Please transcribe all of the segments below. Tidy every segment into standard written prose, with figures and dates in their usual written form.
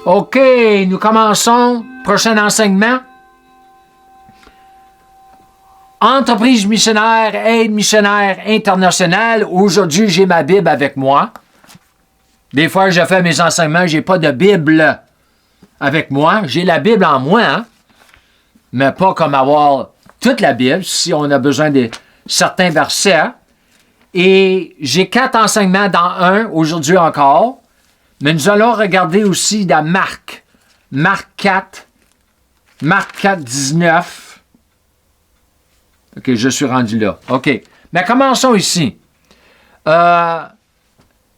OK, nous commençons. Prochain enseignement. Entreprise missionnaire, aide missionnaire internationale. Aujourd'hui, j'ai ma Bible avec moi. Des fois, je fais mes enseignements, je n'ai pas de Bible avec moi. J'ai la Bible en moi, hein? Mais pas comme avoir toute la Bible, si on a besoin de certains versets. Et j'ai 4 enseignements dans un, aujourd'hui encore. Mais nous allons regarder aussi dans Marc. Marc 4. Marc 4, 19. OK, je suis rendu là. OK. Mais commençons ici.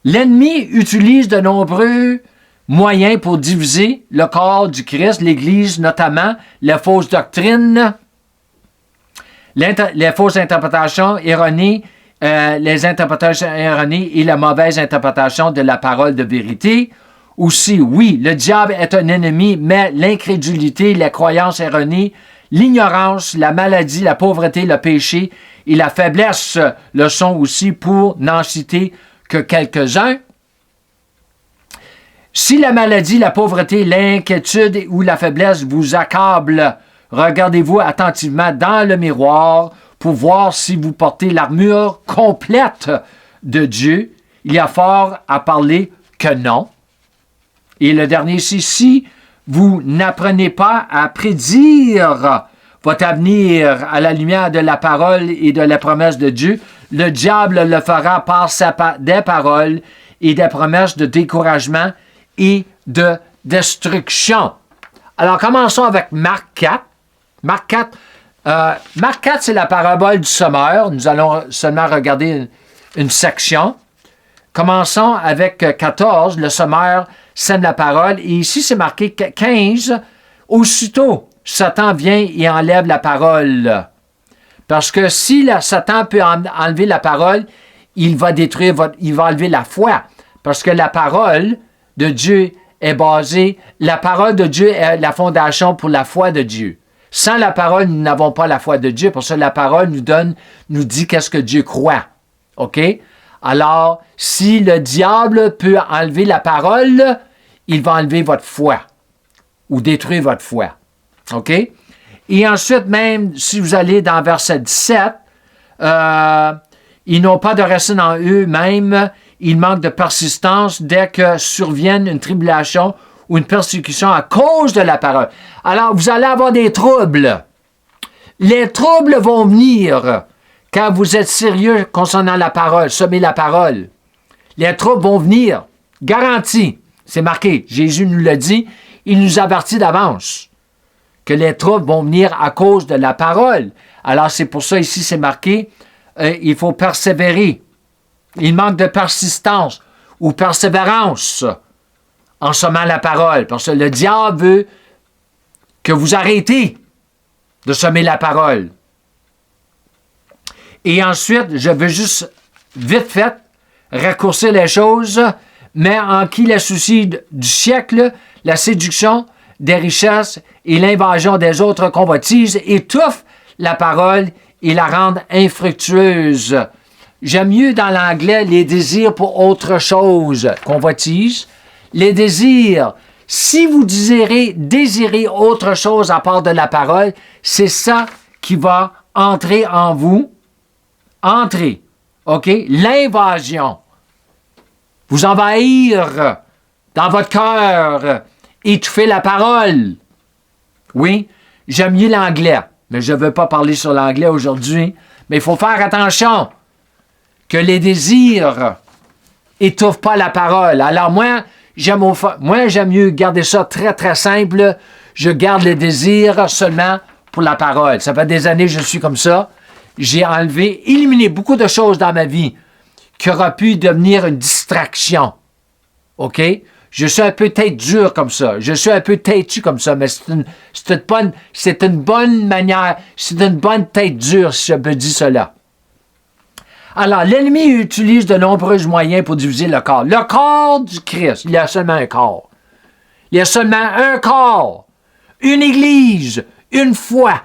L'ennemi utilise de nombreux moyens pour diviser le corps du Christ, l'Église notamment, les fausses doctrines, les fausses interprétations erronées, les interprétations erronées et la mauvaise interprétation de la parole de vérité. Aussi, oui, le diable est un ennemi, mais l'incrédulité, la croyance erronée, l'ignorance, la maladie, la pauvreté, le péché et la faiblesse le sont aussi, pour n'en citer que quelques-uns. Si la maladie, la pauvreté, l'inquiétude ou la faiblesse vous accablent, regardez-vous attentivement dans le miroir pour voir si vous portez l'armure complète de Dieu. Il y a fort à parler que non. Et le dernier ici, si vous n'apprenez pas à prédire votre avenir à la lumière de la parole et de la promesse de Dieu, le diable le fera par des paroles et des promesses de découragement et de destruction. Alors, commençons avec Marc 4. Marc 4, c'est la parabole du semeur. Nous allons seulement regarder une section. Commençons avec 14, le semeur sème la parole. Et ici, c'est marqué 15. Aussitôt, Satan vient et enlève la parole. Parce que si Satan peut enlever la parole, il va détruire il va enlever la foi. Parce que la parole de Dieu est basée, la parole de Dieu est la fondation pour la foi de Dieu. Sans la parole, nous n'avons pas la foi de Dieu. Pour ça, la parole nous dit qu'est-ce que Dieu croit. OK? Alors, si le diable peut enlever la parole, il va enlever votre foi ou détruire votre foi. OK? Et ensuite, même si vous allez dans verset 17, ils n'ont pas de racine en eux-mêmes, ils manquent de persistance dès que survienne une tribulation ou une persécution à cause de la parole. Alors, vous allez avoir des troubles. Les troubles vont venir quand vous êtes sérieux concernant la parole, semer la parole. Les troubles vont venir, garanti. C'est marqué, Jésus nous l'a dit, il nous avertit d'avance que les troubles vont venir à cause de la parole. Alors, c'est pour ça, ici, c'est marqué, il faut persévérer. Il manque de persistance ou persévérance en semant la parole. Parce que le diable veut que vous arrêtez de semer la parole. Et ensuite, je veux juste, vite fait, raccourcir les choses, mais en qui les soucis du siècle, la séduction des richesses et l'invasion des autres convoitises étouffent la parole et la rendent infructueuse. J'aime mieux dans l'anglais les désirs pour autre chose, convoitise. Les désirs, si vous désirez autre chose à part de la parole, c'est ça qui va entrer en vous. Entrer, OK? L'invasion. Vous envahir dans votre cœur, étouffer la parole. Oui, j'aime mieux l'anglais, mais je ne veux pas parler sur l'anglais aujourd'hui. Mais il faut faire attention que les désirs étouffent pas la parole. Alors moi, j'aime mieux garder ça très, très simple. Je garde les désirs seulement pour la parole. Ça fait des années que je suis comme ça. J'ai éliminé beaucoup de choses dans ma vie qui auraient pu devenir une distraction. OK? Je suis un peu tête dure comme ça. Je suis un peu têtu comme ça, mais c'est une bonne manière, c'est une bonne tête dure, si je peux dire cela. Alors, l'ennemi utilise de nombreux moyens pour diviser le corps. Le corps du Christ, il y a seulement un corps. Il y a seulement un corps, une église, une foi.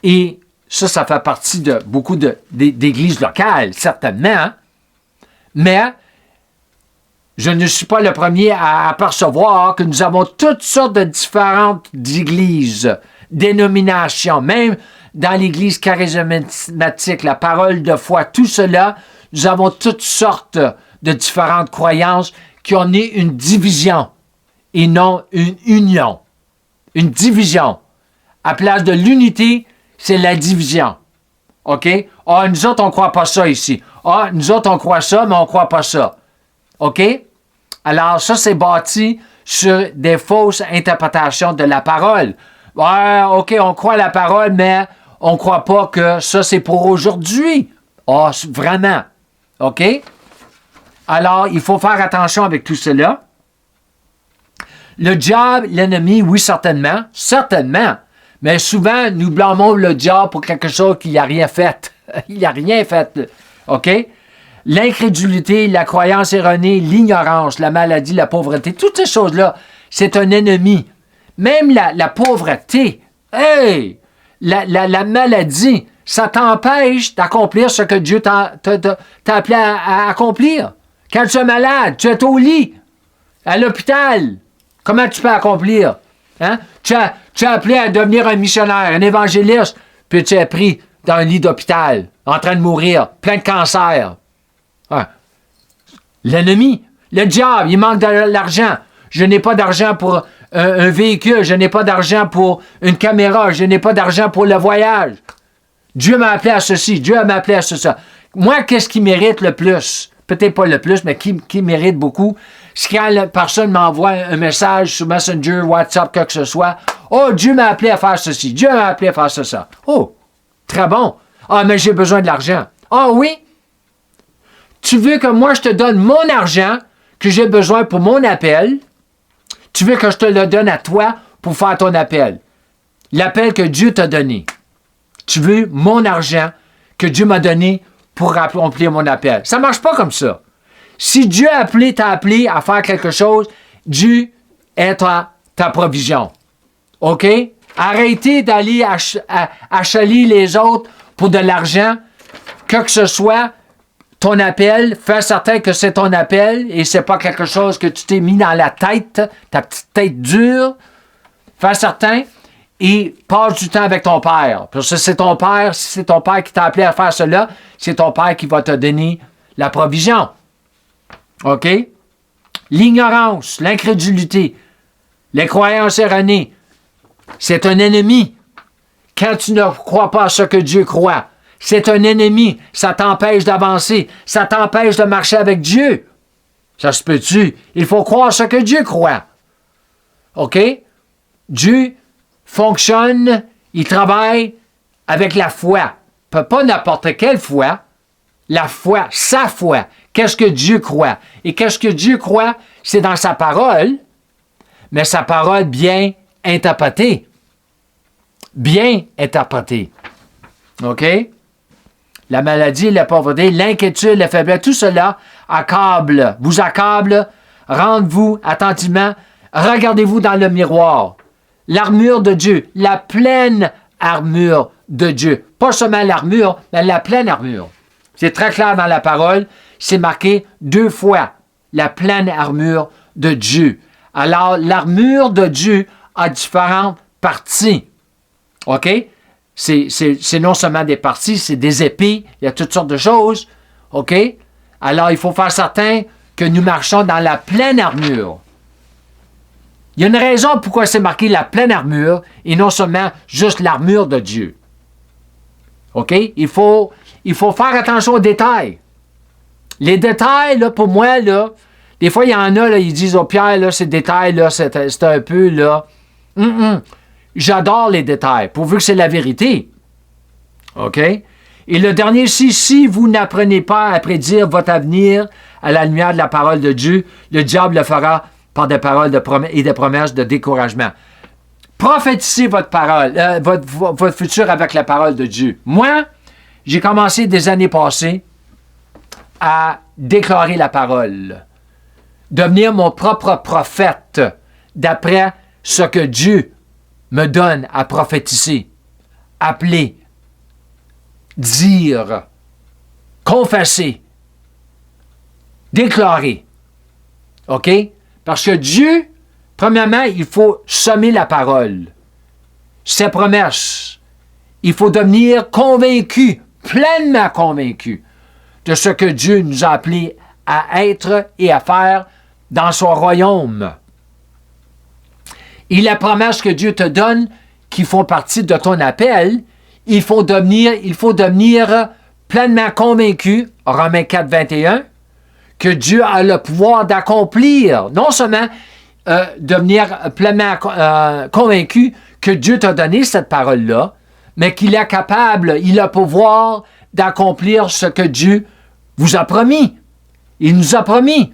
Et ça fait partie de beaucoup d'églises locales, certainement. Mais je ne suis pas le premier à apercevoir que nous avons toutes sortes de différentes églises, dénominations, même dans l'Église charismatique, la parole de foi, tout cela, nous avons toutes sortes de différentes croyances qui ont né une division et non une union. Une division. À place de l'unité, c'est la division. OK? Ah, nous autres, on ne croit pas ça ici. Ah, nous autres, on croit ça, mais on ne croit pas ça. OK? Alors, ça, c'est bâti sur des fausses interprétations de la parole. Ouais, OK, on croit la parole, mais on ne croit pas que ça, c'est pour aujourd'hui. Ah, vraiment. OK? Alors, il faut faire attention avec tout cela. Le diable, l'ennemi, oui, certainement. Certainement. Mais souvent, nous blâmons le diable pour quelque chose qu'il n'a rien fait. Il n'a rien fait. OK? L'incrédulité, la croyance erronée, l'ignorance, la maladie, la pauvreté, toutes ces choses-là, c'est un ennemi. Même la pauvreté, hey, la maladie, ça t'empêche d'accomplir ce que Dieu t'a appelé à accomplir. Quand tu es malade, tu es au lit, à l'hôpital, comment tu peux accomplir? Hein? Tu es appelé à devenir un missionnaire, un évangéliste, puis tu es pris dans un lit d'hôpital, en train de mourir, plein de cancer. Ah. L'ennemi, le diable, il manque de l'argent. Je n'ai pas d'argent pour un véhicule, je n'ai pas d'argent pour une caméra, je n'ai pas d'argent pour le voyage. Dieu m'a appelé à ceci, Dieu m'a appelé à ça. Moi, qu'est-ce qui mérite le plus? Peut-être pas le plus, mais qui mérite beaucoup? C'est quand la personne m'envoie un message sur Messenger, WhatsApp, quoi que ce soit. Oh, Dieu m'a appelé à faire ceci, Dieu m'a appelé à faire ça. Oh, très bon. Ah, mais j'ai besoin de l'argent. Ah oui? Tu veux que moi, je te donne mon argent que j'ai besoin pour mon appel? Tu veux que je te le donne à toi pour faire ton appel? L'appel que Dieu t'a donné. Tu veux mon argent que Dieu m'a donné pour accomplir mon appel. Ça ne marche pas comme ça. Si Dieu t'a appelé à faire quelque chose, Dieu est ta provision. OK? Arrêtez d'aller achaler les autres pour de l'argent. Que ce soit ton appel, fais certain que c'est ton appel et c'est pas quelque chose que tu t'es mis dans la tête, ta petite tête dure. Fais certain et passe du temps avec ton père. Parce que c'est ton père, si c'est ton père qui t'a appelé à faire cela, c'est ton père qui va te donner la provision. OK? L'ignorance, l'incrédulité, les croyances erronées, c'est un ennemi. Quand tu ne crois pas à ce que Dieu croit, c'est un ennemi. Ça t'empêche d'avancer. Ça t'empêche de marcher avec Dieu. Ça se peut-tu? Il faut croire ce que Dieu croit. OK? Dieu fonctionne, il travaille avec la foi. Pas n'importe quelle foi. La foi, sa foi. Qu'est-ce que Dieu croit? Et qu'est-ce que Dieu croit? C'est dans sa parole, mais sa parole bien interprétée. Bien interprétée. OK? La maladie, la pauvreté, l'inquiétude, la faiblesse, tout cela vous accable, rendez-vous attentivement, regardez-vous dans le miroir. L'armure de Dieu, la pleine armure de Dieu. Pas seulement l'armure, mais la pleine armure. C'est très clair dans la parole, c'est marqué 2 fois, la pleine armure de Dieu. Alors, l'armure de Dieu a différentes parties. OK? C'est non seulement des parties, c'est des épées, il y a toutes sortes de choses. OK? Alors, il faut faire certain que nous marchons dans la pleine armure. Il y a une raison pourquoi c'est marqué la pleine armure et non seulement juste l'armure de Dieu. OK? Il faut faire attention aux détails. Les détails, là, pour moi, là, des fois, il y en a, là, ils disent, oh Pierre, là, ces détails-là, c'est un peu, là. J'adore les détails, pourvu que c'est la vérité. OK? Et le dernier, si vous n'apprenez pas à prédire votre avenir à la lumière de la parole de Dieu, le diable le fera par des paroles et des promesses de découragement. Prophétisez votre parole, votre futur avec la parole de Dieu. Moi, j'ai commencé des années passées à déclarer la parole, devenir mon propre prophète d'après ce que Dieu me donne à prophétiser, appeler, dire, confesser, déclarer. OK? Parce que Dieu, premièrement, il faut semer la parole. Ses promesses. Il faut devenir convaincu, pleinement convaincu de ce que Dieu nous a appelés à être et à faire dans son royaume. Et les promesses que Dieu te donne, qui font partie de ton appel, il faut devenir pleinement convaincu, Romains 4, 21, que Dieu a le pouvoir d'accomplir, non seulement devenir pleinement convaincu que Dieu t'a donné cette parole-là, mais qu'il est capable, il a le pouvoir d'accomplir ce que Dieu vous a promis. Il nous a promis.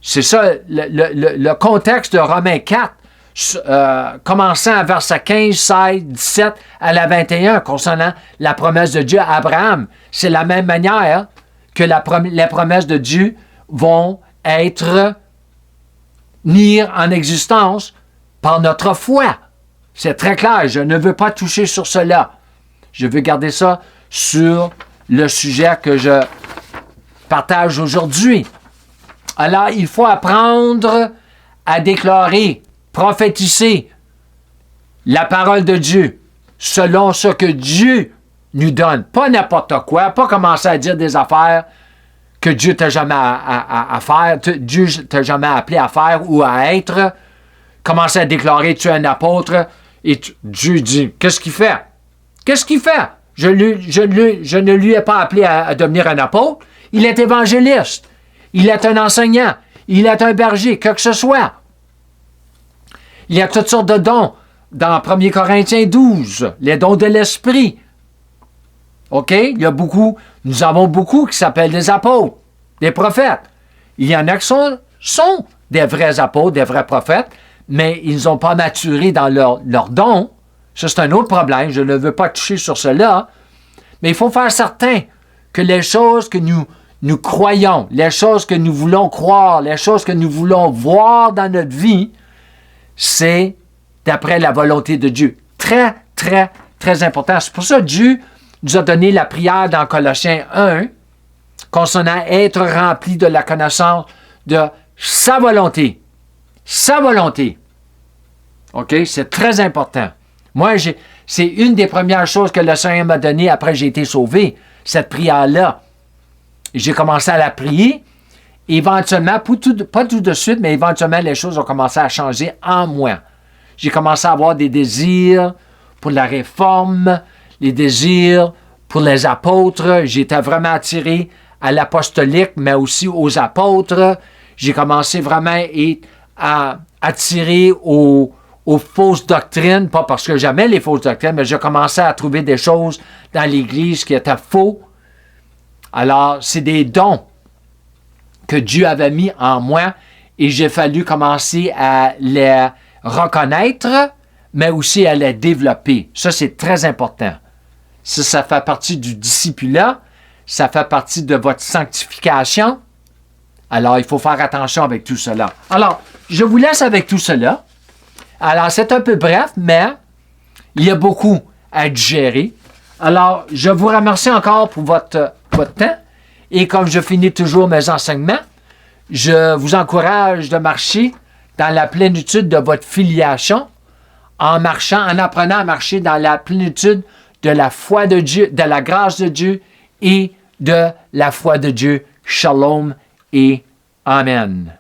C'est ça le contexte de Romains 4, commençant à verset 15, 16, 17 à la 21, concernant la promesse de Dieu à Abraham. C'est la même manière que les promesses de Dieu vont être mises en existence par notre foi. C'est très clair, je ne veux pas toucher sur cela. Je veux garder ça sur le sujet que je partage aujourd'hui. Alors, il faut apprendre à déclarer, prophétiser la parole de Dieu selon ce que Dieu nous donne. Pas n'importe quoi, pas commencer à dire des affaires que Dieu t'a jamais à faire, Dieu t'a jamais appelé à faire ou à être. Commencer à déclarer, tu es un apôtre, et Dieu dit, qu'est-ce qu'il fait? Qu'est-ce qu'il fait? Je ne lui ai pas appelé à devenir un apôtre. Il est évangéliste. Il est un enseignant. Il est un berger, que ce soit. Il y a toutes sortes de dons. Dans 1 Corinthiens 12, les dons de l'esprit. OK? Nous avons beaucoup qui s'appellent des apôtres, des prophètes. Il y en a qui sont des vrais apôtres, des vrais prophètes, mais ils n'ont pas maturé dans leurs dons. Ça, c'est un autre problème. Je ne veux pas toucher sur cela. Mais il faut faire certain que les choses que nous croyons, les choses que nous voulons croire, les choses que nous voulons voir dans notre vie, c'est d'après la volonté de Dieu. Très, très, très important. C'est pour ça que Dieu nous a donné la prière dans Colossiens 1, concernant être rempli de la connaissance de sa volonté. Sa volonté. OK? C'est très important. Moi, c'est une des premières choses que le Seigneur m'a donné après que j'ai été sauvé, cette prière-là. J'ai commencé à la prier. Éventuellement, pas tout de suite, mais éventuellement, les choses ont commencé à changer en moi. J'ai commencé à avoir des désirs pour la réforme, les désirs pour les apôtres. J'étais vraiment attiré à l'apostolique, mais aussi aux apôtres. J'ai commencé vraiment à attirer aux fausses doctrines, pas parce que j'aimais les fausses doctrines, mais j'ai commencé à trouver des choses dans l'Église qui étaient faux. Alors, c'est des dons que Dieu avait mis en moi et j'ai fallu commencer à les reconnaître, mais aussi à les développer. Ça, c'est très important. Ça fait partie du discipulat, ça fait partie de votre sanctification. Alors, il faut faire attention avec tout cela. Alors, je vous laisse avec tout cela. Alors, c'est un peu bref, mais il y a beaucoup à digérer. Alors, je vous remercie encore pour votre temps. Et comme je finis toujours mes enseignements, je vous encourage de marcher dans la plénitude de votre filiation, en apprenant à marcher dans la plénitude de la foi de Dieu, de la grâce de Dieu et de la foi de Dieu. Shalom et Amen.